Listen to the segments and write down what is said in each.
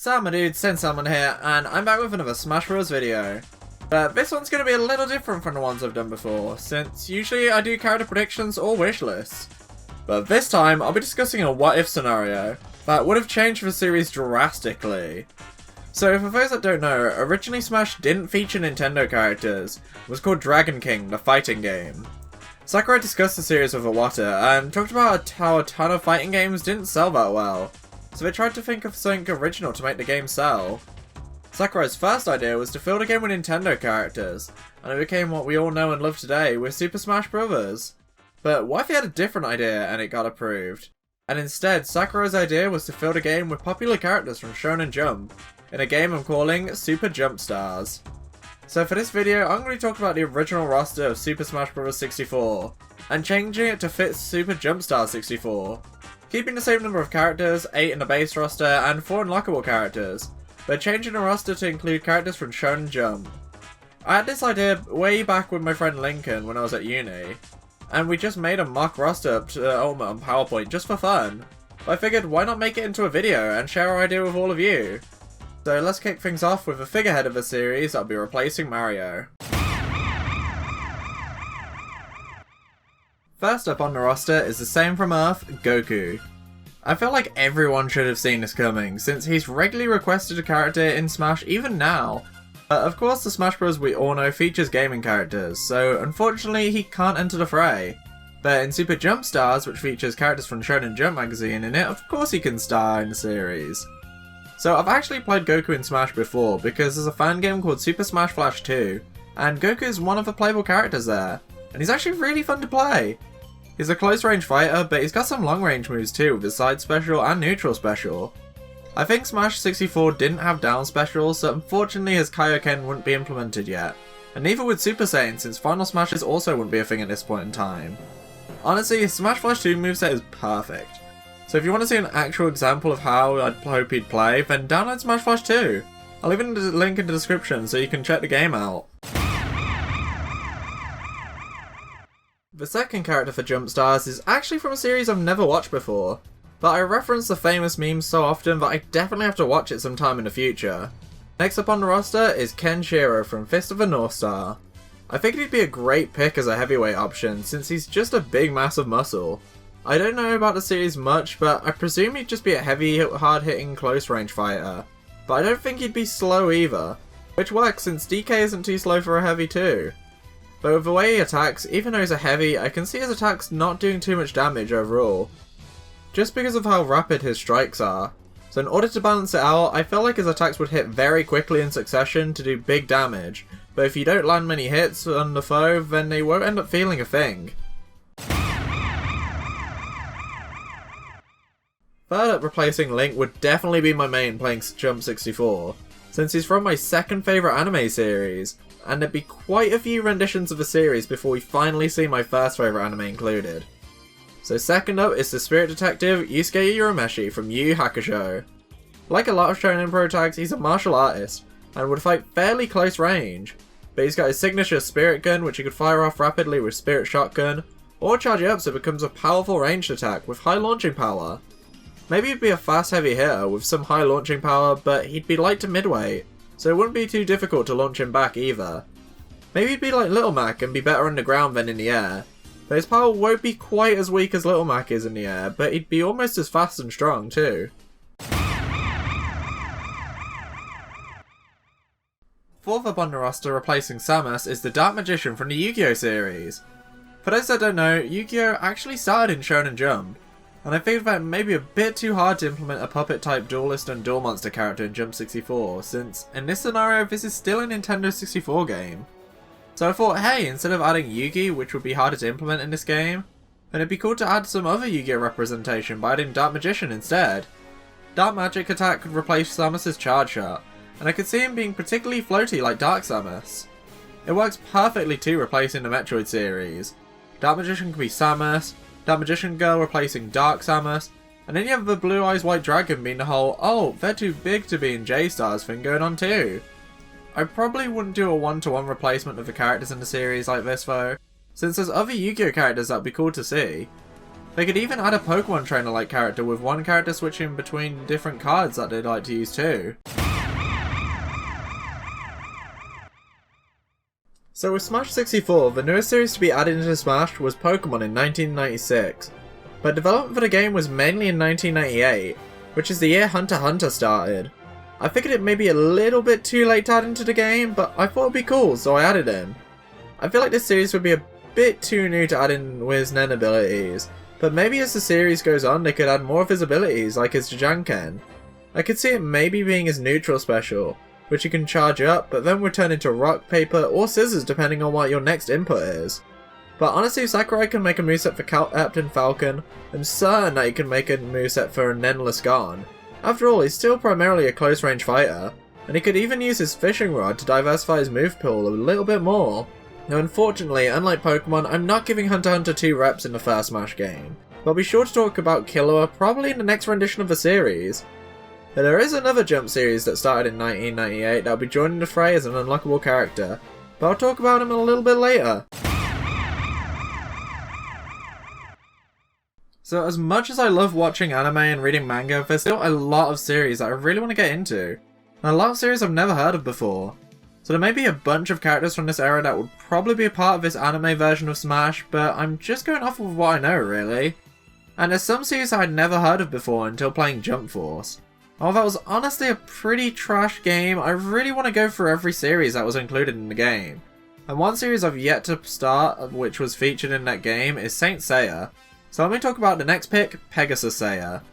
Salamander dude, SaiyanSalamander here, and I'm back with another Smash Bros video. But this one's going to be a little different from the ones I've done before, since usually I do character predictions or wish lists. But this time, I'll be discussing a what-if scenario that would have changed the series drastically. So for those that don't know, originally Smash didn't feature Nintendo characters. It was called Dragon King, the fighting game. Sakurai discussed the series with Iwata and talked about how a ton of fighting games didn't sell that well. So they tried to think of something original to make the game sell. Sakurai's first idea was to fill the game with Nintendo characters, and it became what we all know and love today with Super Smash Bros. But what if he had a different idea and it got approved? And instead, Sakurai's idea was to fill the game with popular characters from Shonen Jump, in a game I'm calling Super Jump Stars. So for this video, I'm going to talk about the original roster of Super Smash Bros. 64, and changing it to fit Super Jump Stars 64. Keeping the same number of characters, 8 in the base roster, and 4 unlockable characters, but changing the roster to include characters from Shonen Jump. I had this idea way back with my friend Lincoln when I was at uni, and we just made a mock roster up to Ultimate on PowerPoint just for fun. But I figured why not make it into a video and share our idea with all of you. So let's kick things off with the figurehead of the series that'll be replacing Mario. First up on the roster is the same from Earth, Goku. I feel like everyone should have seen this coming, since he's regularly requested a character in Smash even now. But of course the Smash Bros. We all know features gaming characters, so unfortunately he can't enter the fray. But in Super Jump Stars, which features characters from Shonen Jump magazine in it, of course he can star in the series. So I've actually played Goku in Smash before, because there's a fan game called Super Smash Flash 2, and Goku is one of the playable characters there, and he's actually really fun to play. He's a close range fighter, but he's got some long range moves too with his side special and neutral special. I think Smash 64 didn't have down specials, so unfortunately his Kaioken wouldn't be implemented yet. And neither would Super Saiyan, since Final Smashes also wouldn't be a thing at this point in time. Honestly, his Smash Flash 2 moveset is perfect. So if you want to see an actual example of how I'd hope he'd play, then download Smash Flash 2. I'll leave a link in the description so you can check the game out. The second character for Jump Stars is actually from a series I've never watched before, but I reference the famous memes so often that I definitely have to watch it sometime in the future. Next up on the roster is Shearer from Fist of the North Star. I figured he'd be a great pick as a heavyweight option since he's just a big mass of muscle. I don't know about the series much, but I presume he'd just be a heavy, hard-hitting, close-range fighter. But I don't think he'd be slow either, which works since DK isn't too slow for a heavy too. But with the way he attacks, even though he's a heavy, I can see his attacks not doing too much damage overall, just because of how rapid his strikes are. So in order to balance it out, I feel like his attacks would hit very quickly in succession to do big damage, but if you don't land many hits on the foe, then they won't end up feeling a thing. Third up replacing Link would definitely be my main playing Jump 64, since he's from my second favourite anime series, and there'd be quite a few renditions of the series before we finally see my first favourite anime included. So second up is the spirit detective Yusuke Yoromeshi from Yu Yu Hakusho. Like a lot of Shonen Pro tags, he's a martial artist, and would fight fairly close range, but he's got his signature spirit gun which he could fire off rapidly with spirit shotgun, or charge it up so it becomes a powerful ranged attack with high launching power. Maybe he'd be a fast heavy hitter with some high launching power, but he'd be light to midweight, so it wouldn't be too difficult to launch him back either. Maybe he'd be like Little Mac and be better on the ground than in the air, but his power won't be quite as weak as Little Mac is in the air, but he'd be almost as fast and strong too. Fourth up on the roster replacing Samus is the Dark Magician from the Yu-Gi-Oh series. For those that don't know, Yu-Gi-Oh actually started in Shonen Jump, and I think that it may be a bit too hard to implement a puppet type duelist and duel monster character in Jump 64, since in this scenario this is still a Nintendo 64 game. So I thought, hey, instead of adding Yugi, which would be harder to implement in this game, then it'd be cool to add some other Yu-Gi-Oh representation by adding Dark Magician instead. Dark Magic attack could replace Samus's charge shot, and I could see him being particularly floaty like Dark Samus. It works perfectly too replacing the Metroid series. Dark Magician could be Samus, Dark Magician Girl replacing Dark Samus, and then you have the Blue Eyes White Dragon being the whole, oh, they're too big to be in J-Stars thing going on too. I probably wouldn't do a one-to-one replacement of the characters in the series like this though, since there's other Yu-Gi-Oh characters that would be cool to see. They could even add a Pokemon trainer-like character with one character switching between different cards that they'd like to use too. So with Smash 64, the newest series to be added into Smash was Pokemon in 1996, but development for the game was mainly in 1998, which is the year Hunter x Hunter started. I figured it may be a little bit too late to add into the game, but I thought it'd be cool, so I added in. I feel like this series would be a bit too new to add in with Nen abilities, but maybe as the series goes on they could add more of his abilities, like his Janken. I could see it maybe being his neutral special, which you can charge up, but then would turn into rock, paper, or scissors depending on what your next input is. But honestly, if Sakurai can make a moveset for Captain Falcon, I'm certain that he can make a moveset for Nenless Gon. After all, he's still primarily a close range fighter, and he could even use his fishing rod to diversify his move pool a little bit more. Now unfortunately, unlike Pokemon, I'm not giving Hunter x Hunter 2 reps in the first Smash game, but I'll be sure to talk about Killua probably in the next rendition of the series. But there is another Jump series that started in 1998 that will be joining the fray as an unlockable character, but I'll talk about him a little bit later. So as much as I love watching anime and reading manga, there's still a lot of series that I really want to get into, and a lot of series I've never heard of before. So there may be a bunch of characters from this era that would probably be a part of this anime version of Smash, but I'm just going off of what I know really. And there's some series I'd never heard of before until playing Jump Force. While that was honestly a pretty trash game, I really want to go through every series that was included in the game. And one series I've yet to start, which was featured in that game, is Saint Seiya. So let me talk about the next pick, Pegasus Seiya.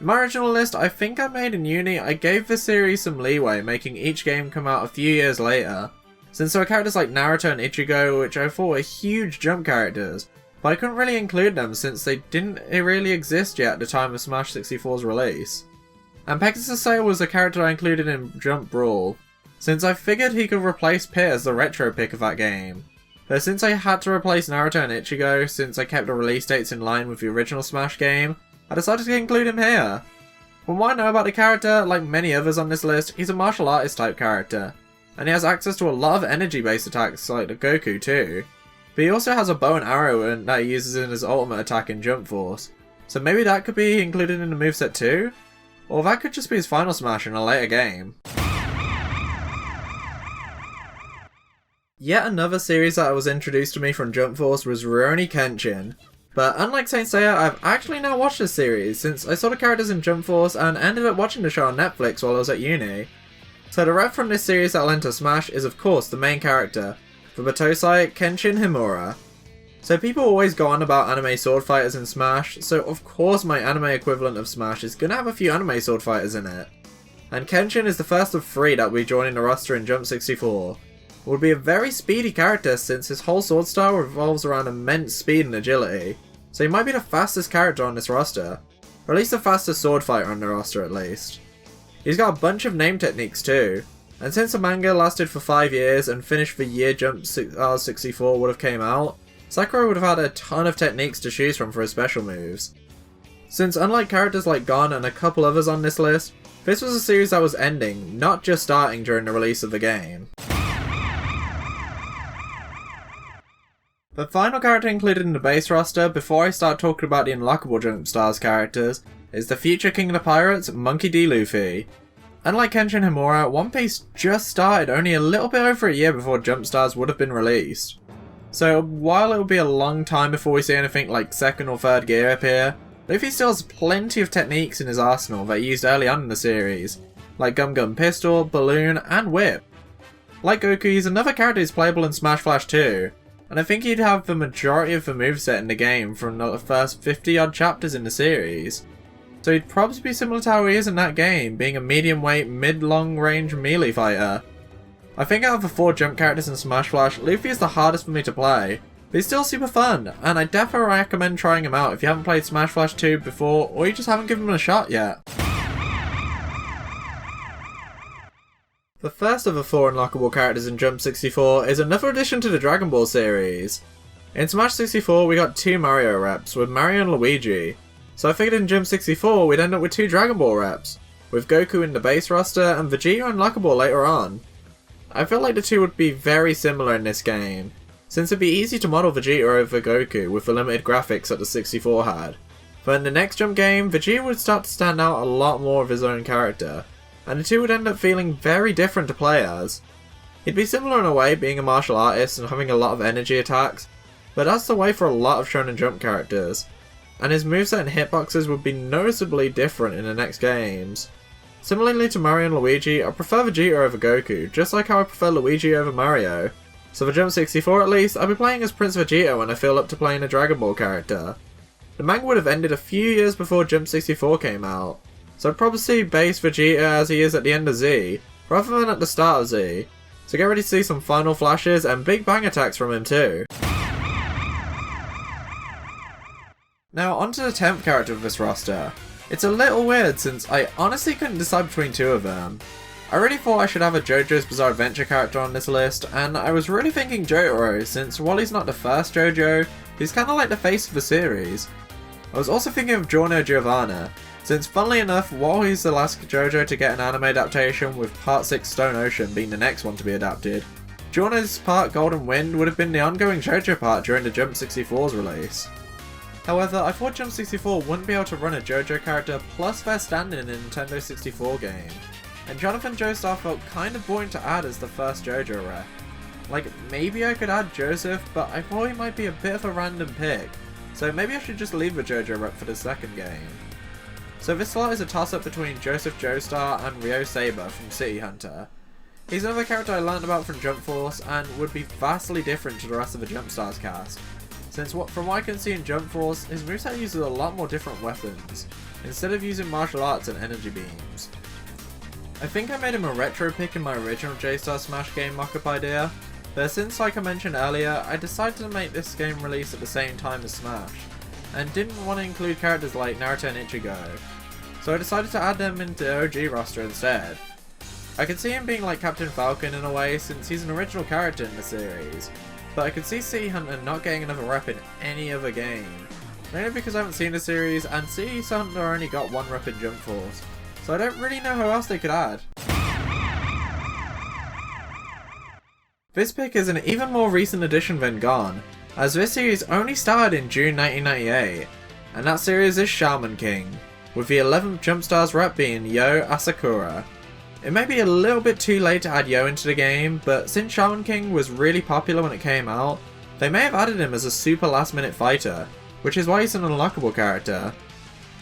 In my original list, I think I made in uni, I gave this series some leeway, making each game come out a few years later. Since there were characters like Naruto and Ichigo, which I thought were huge Jump characters, but I couldn't really include them since they didn't really exist yet at the time of Smash 64's release. And Pegasus Seiya was a character I included in Jump Brawl, since I figured he could replace Pit as the retro pick of that game. But since I had to replace Naruto and Ichigo, since I kept the release dates in line with the original Smash game, I decided to include him here. From what I know about the character, like many others on this list, he's a martial artist type character, and he has access to a lot of energy based attacks like the Goku too. But he also has a bow and arrow that he uses in his ultimate attack in Jump Force, so maybe that could be included in the moveset too? Or that could just be his final smash in a later game. Yet another series that was introduced to me from Jump Force was Rurouni Kenshin. But unlike Saint Seiya, I've actually now watched this series since I saw the characters in Jump Force and ended up watching the show on Netflix while I was at uni. So the rep from this series that'll enter Smash is of course the main character, the Batosai Kenshin Himura. So people always go on about anime sword fighters in Smash, so of course my anime equivalent of Smash is gonna have a few anime sword fighters in it. And Kenshin is the first of 3 that will be joining the roster in Jump 64. Would be a very speedy character since his whole sword style revolves around immense speed and agility, so he might be the fastest character on this roster, or at least the fastest sword fighter on the roster at least. He's got a bunch of name techniques too, and since the manga lasted for 5 years and finished the year Jump 64 would have came out, Sakurai would have had a ton of techniques to choose from for his special moves. Since unlike characters like Gon and a couple others on this list, this was a series that was ending, not just starting during the release of the game. The final character included in the base roster, before I start talking about the unlockable Jump Stars characters, is the future King of the Pirates, Monkey D Luffy. Unlike Kenshin Himura, One Piece just started only a little bit over a year before Jump Stars would have been released. So while it will be a long time before we see anything like 2nd or 3rd gear appear, Luffy still has plenty of techniques in his arsenal that he used early on in the series, like Gum Gum Pistol, Balloon, and Whip. Like Goku, he's another character who's playable in Smash Flash too, and I think he'd have the majority of the moveset in the game from the first 50 odd chapters in the series. So he'd probably be similar to how he is in that game, being a medium weight, mid-long range melee fighter. I think out of the 4 jump characters in Smash Flash, Luffy is the hardest for me to play, but he's still super fun, and I definitely recommend trying him out if you haven't played Smash Flash 2 before, or you just haven't given him a shot yet. The first of the 4 unlockable characters in Jump 64 is another addition to the Dragon Ball series. In Smash 64 we got 2 Mario reps, with Mario and Luigi, so I figured in Jump 64 we'd end up with 2 Dragon Ball reps, with Goku in the base roster and Vegeta unlockable later on. I feel like the 2 would be very similar in this game, since it'd be easy to model Vegeta over Goku with the limited graphics that the 64 had. But in the next Jump game, Vegeta would start to stand out a lot more of his own character, and the two would end up feeling very different to play as. He'd be similar in a way, being a martial artist and having a lot of energy attacks, but that's the way for a lot of Shonen Jump characters, and his moveset and hitboxes would be noticeably different in the next games. Similarly to Mario and Luigi, I prefer Vegeta over Goku, just like how I prefer Luigi over Mario. So for Jump 64 at least, I'll be playing as Prince Vegeta when I feel up to playing a Dragon Ball character. The manga would have ended a few years before Jump 64 came out, so I'd probably see base Vegeta as he is at the end of Z, rather than at the start of Z, so get ready to see some final flashes and big bang attacks from him too. Now onto the 10th character of this roster. It's a little weird since I honestly couldn't decide between two of them. I really thought I should have a JoJo's Bizarre Adventure character on this list, and I was really thinking Jotaro since while he's not the first JoJo, he's kinda like the face of the series. I was also thinking of Giorno Giovanna, since funnily enough, while he's the last JoJo to get an anime adaptation with Part 6 Stone Ocean being the next one to be adapted, Giorno's part Golden Wind would have been the ongoing JoJo part during the Jump 64's release. However, I thought Jump 64 wouldn't be able to run a JoJo character plus their stand-in in a Nintendo 64 game, and Jonathan Joestar felt kinda boring to add as the first JoJo rep. Like, maybe I could add Joseph, but I thought he might be a bit of a random pick, so maybe I should just leave the JoJo rep for the second game. So this slot is a toss-up between Joseph Joestar and Ryo Saber from City Hunter. He's another character I learned about from Jump Force and would be vastly different to the rest of the Jump Stars cast, since from what I can see in Jump Force, his moveset uses a lot more different weapons, instead of using martial arts and energy beams. I think I made him a retro pick in my original J-Star Smash game mock-up idea, but since like I mentioned earlier, I decided to make this game release at the same time as Smash, and didn't want to include characters like Naruto and Ichigo, so I decided to add them into the OG roster instead. I could see him being like Captain Falcon in a way since he's an original character in the series, but I could see City Hunter not getting another rep in any other game, mainly because I haven't seen the series and City Hunter only got one rep in Jump Force, so I don't really know who else they could add. This pick is an even more recent addition than Gon, as this series only started in June 1998, and that series is Shaman King, with the 11th Jump Stars rep being Yo Asakura. It may be a little bit too late to add Yo into the game, but since Shaman King was really popular when it came out, they may have added him as a super last minute fighter, which is why he's an unlockable character.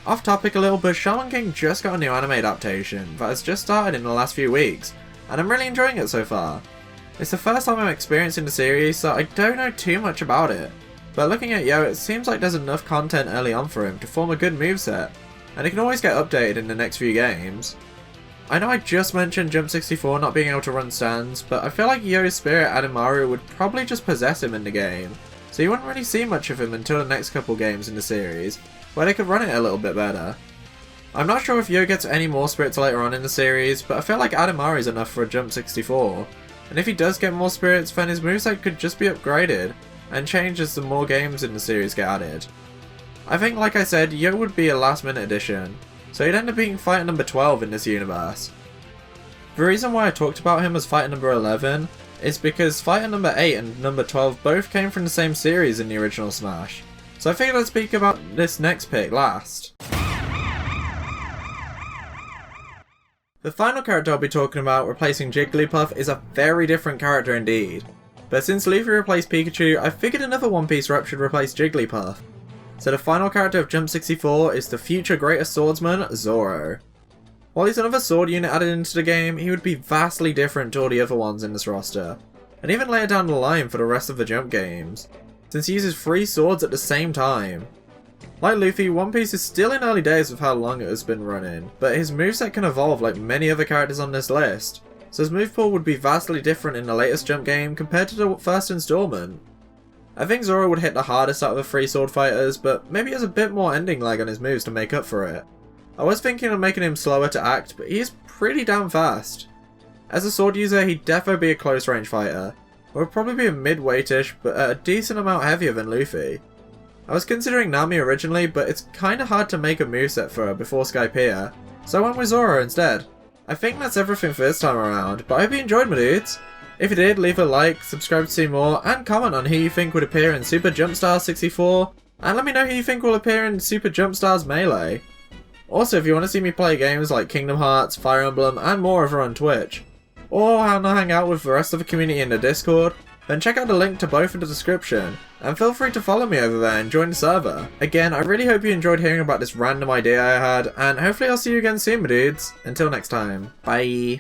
Off topic a little, but Shaman King just got a new anime adaptation that has just started in the last few weeks, and I'm really enjoying it so far. It's the first time I'm experiencing the series, so I don't know too much about it, but looking at Yo, it seems like there's enough content early on for him to form a good moveset, and it can always get updated in the next few games. I know I just mentioned Jump 64 not being able to run stands, but I feel like Yo's spirit Adamaru would probably just possess him in the game, so you wouldn't really see much of him until the next couple games in the series, where they could run it a little bit better. I'm not sure if Yo gets any more spirits later on in the series, but I feel like Adamaru is enough for a Jump 64, and if he does get more spirits then his moveset could just be upgraded, and change as the more games in the series get added. I think like I said, Yo would be a last minute addition, so he'd end up being fighter number 12 in this universe. The reason why I talked about him as fighter number 11 is because fighter number 8 and number 12 both came from the same series in the original Smash, so I figured I'd speak about this next pick last. The final character I'll be talking about replacing Jigglypuff is a very different character indeed, but since Luffy replaced Pikachu, I figured another One Piece rep should replace Jigglypuff. So the final character of Jump 64 is the future greatest swordsman, Zorro. While he's another sword unit added into the game, he would be vastly different to all the other ones in this roster, and even later down the line for the rest of the Jump games, since he uses 3 swords at the same time. Like Luffy, One Piece is still in early days of how long it has been running, but his moveset can evolve like many other characters on this list, so his move pool would be vastly different in the latest Jump game compared to the first installment. I think Zorro would hit the hardest out of the 3 sword fighters, but maybe he has a bit more ending lag on his moves to make up for it. I was thinking of making him slower to act, but he is pretty damn fast. As a sword user, he'd defo be a close range fighter, or would probably be a mid-weightish, but a decent amount heavier than Luffy. I was considering Nami originally, but it's kinda hard to make a moveset for her before Skypiea, so I went with Zorro instead. I think that's everything for this time around, but I hope you enjoyed my dudes. If you did, leave a like, subscribe to see more, and comment on who you think would appear in Super Jumpstars 64, and let me know who you think will appear in Super Jumpstars Melee. Also, if you want to see me play games like Kingdom Hearts, Fire Emblem, and more over on Twitch, or hang out with the rest of the community in the Discord, then check out the link to both in the description, and feel free to follow me over there and join the server. Again, I really hope you enjoyed hearing about this random idea I had, and hopefully I'll see you again soon, my dudes. Until next time, bye.